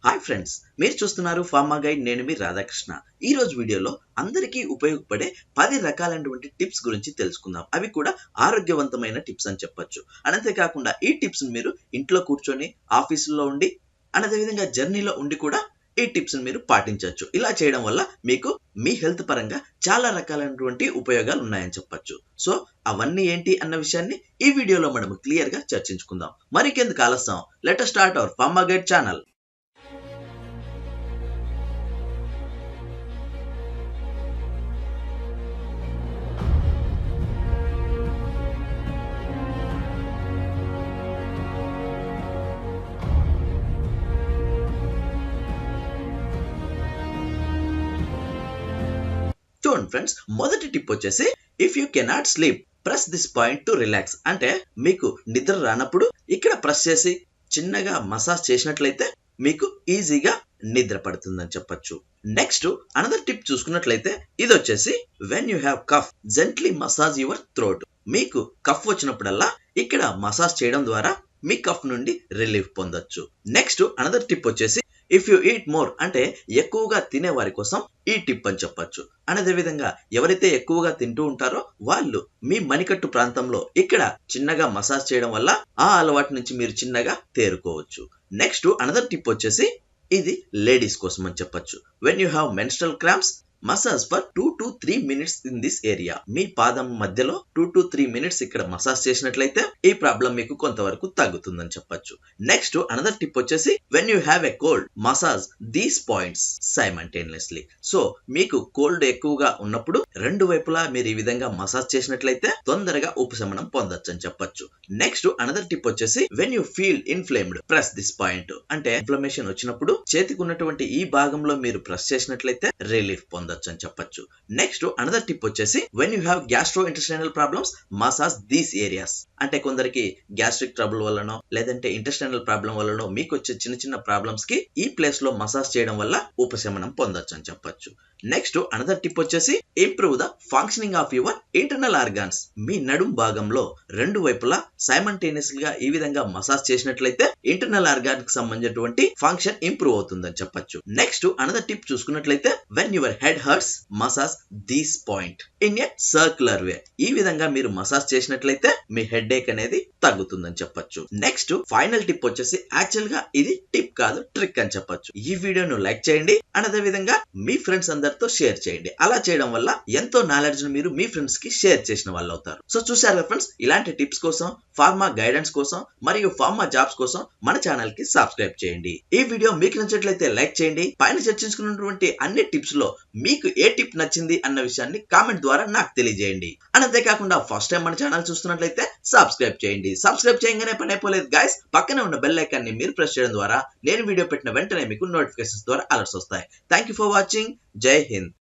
Hi friends, మీరు చూస్తున్నారు pharma guide. నేను మీ రాధాకృష్ణ. ఈ రోజు వీడియోలో అందరికీ ఉపయోగపడే 10 రకాలైనటువంటి టిప్స్ గురించి తెలుసుకుందాం. అవి కూడా ఆరోగ్యవంతమైన టిప్స్ అని చెప్పొచ్చు. అంతేకాకుండా ఈ టిప్స్ మీరు ఇంట్లో కూర్చొని, ఆఫీసులో ఉండి, అదేవిధంగా జర్నీలో ఉండి కూడా ఈ టిప్స్ మీరు పాటించవచ్చు. ఇలా చేయడం వల్ల మీకు మీ హెల్త్ పరంగా చాలా రకాలైనటువంటి ఉపయోగాలు ఉన్నాయని చెప్పొచ్చు. సో అవన్నీ ఏంటి అన్న విషయాన్ని ఈ వీడియోలో మనం క్లియర్ గా చర్చించుకుందాం. మరికెందుకు ఆలస్యం, let us start our pharma guide channel. చూడండి ఫ్రెండ్స్, మొదటి టిప్ వచ్చేసి if you cannot sleep press this point to relax. అంటే మీకు నిద్ర రానప్పుడు ఇక్కడ ప్రెస్ చేసి చిన్నగా మసాజ్ చేసినట్లయితే మీకు ఈజీగా నిద్ర పడుతుందని చెప్పొచ్చు. నెక్స్ట్ అనదర్ టిప్ చూసుకున్నట్లయితే ఇది వచ్చేసి when you have cough gently massage your throat. మీకు కఫ్ వచ్చినప్పుడల్లా ఇక్కడ మసాజ్ చేయడం ద్వారా మీ కఫ్ నుండి రిలీఫ్ పొందొచ్చు. నెక్స్ట్ అనదర్ టిప్ వచ్చేసి ఇఫ్ యూ ఈట్ మోర్, అంటే ఎక్కువగా తినే వారి కోసం ఈ టిప్ అని చెప్పొచ్చు. అదే విధంగా ఎవరైతే ఎక్కువగా తింటూ ఉంటారో వాళ్ళు మీ మణికట్టు ప్రాంతంలో ఇక్కడ చిన్నగా మసాజ్ చేయడం వల్ల ఆ అలవాటు నుంచి మీరు చిన్నగా తేరుకోవచ్చు. నెక్స్ట్ అనదర్ టిప్ వచ్చేసి ఇది లేడీస్ కోసం అని చెప్పొచ్చు. When you have menstrual cramps massage for 2 to 3 minutes in this area. మీ పాదం మధ్యలో 2 to 3 minutes ఇక్కడ మసాజ్ చేసినట్లయితే ఈ ప్రాబ్లం మీకు కొంతవరకు తగ్గుతుందని చెప్పొచ్చు. నెక్స్ట్ అనదర్ టిప్ వచ్చేసి when you have a cold massage these points simultaneously. So మీకు కోల్డ్ ఎక్కువగా ఉన్నప్పుడు రెండు వైపులా మీరు ఈ విధంగా మసాజ్ చేసినట్లయితే తొందరగా ఉపశమనం పొందొచ్చు అని చెప్పొచ్చు. నెక్స్ట్ అనదర్ టిప్ వచ్చేసి when you feel inflamed press this point. అంటే ఇన్ఫ్లమేషన్ వచ్చినప్పుడు చేతికి ఉన్నటువంటి ఈ భాగంలో మీరు ప్రెస్ చేసినట్లయితే రిలీఫ్ పొందొచ్చు అని చెప్పొచ్చు. నెక్స్ట్ అనదర్ టిప్ వచ్చేసి when you have gastro intestinal problems massage these areas. అంటే కొందరికి గ్యాస్ట్రిక్ ట్రబుల్ వల్లనో లేదంటే ఇంటెస్టైనల్ ప్రాబ్లం వల్లనో మీకు వచ్చే చిన్న చిన్న ప్రాబ్లమ్స్ కి ఈ ప్లేస్ లో మసాజ్ చేయడం వల్ల ఉపశమనం పొందొచ్చు అని చెప్పొచ్చు. నెక్స్ట్ అనదర్ టిప్ వచ్చేసి improve the functioning of your internal organs. మీ నడుం భాగంలో రెండు వైపులా సైమల్టేనియస్ గా ఈ విధంగా మసాజ్ చేసినట్లయితే ఇంటర్నల్ ఆర్గాన్ కి సంబంధించినటువంటి ఫంక్షన్ ఇంప్రూవ్ అవుతుందని చెప్పొచ్చు. నెక్స్ట్ అనదర్ టిప్ చూసుకున్నట్లయితే when your head hurts massage this point in a circular way. ఈ విధంగా మీరు మసాజ్ చేసినట్లయితే మీ హెడ్ ఏక్ అనేది తగ్గుతుందని చెప్పొచ్చు. నెక్స్ట్ ఫైనల్ టిప్ వచ్చేసి యాక్చువల్ గా ఇది టిప్ కాదు, ట్రిక్ అని చెప్పొచ్చు. ఈ వీడియోను లైక్ చేయండి, అదే విధంగా మీ ఫ్రెండ్స్ అందరితో షేర్ చేయండి. అలా చేయడం వల్ల ఎంతో నాలెడ్జ్ ను మీరు మీ ఫ్రెండ్స్ కి షేర్ చేసిన వాళ్ళు అవుతారు. సో చూసారు ఫ్రెండ్స్, ఇలాంటి టిప్స్ కోసం, ఫార్మా గైడెన్స్ కోసం మరియు ఫార్మా జాబ్స్ కోసం మన ఛానల్ కి సబ్స్క్రైబ్ చేయండి. ఈ వీడియో మీకు నచ్చినట్లయితే లైక్ చేయండి. పైన చర్చించుకున్నటువంటి అన్ని టిప్స్ లో మీకు ఏ టిప్ నచ్చింది అన్న విషయాన్ని కామెంట్ ద్వారా నాకు తెలియజేయండి. అంతేకాకుండా ఫస్ట్ టైం మన ఛానల్ చూస్తున్నట్లయితే సబ్స్క్రైబ్ చేయండి. సబ్స్క్రైబ్ చేయగానే పని అయిపోలేదు గైస్. పక్కనే ఉన్న బెల్ ఐకాన్ ని మీరు ప్రెస్ చేయడం ద్వారా నేను వీడియో పెట్టిన వెంటనే మీకు నోటిఫికేషన్స్ ద్వారా అలర్ట్స్ వస్తాయి. Thank you for watching. జై హింద్.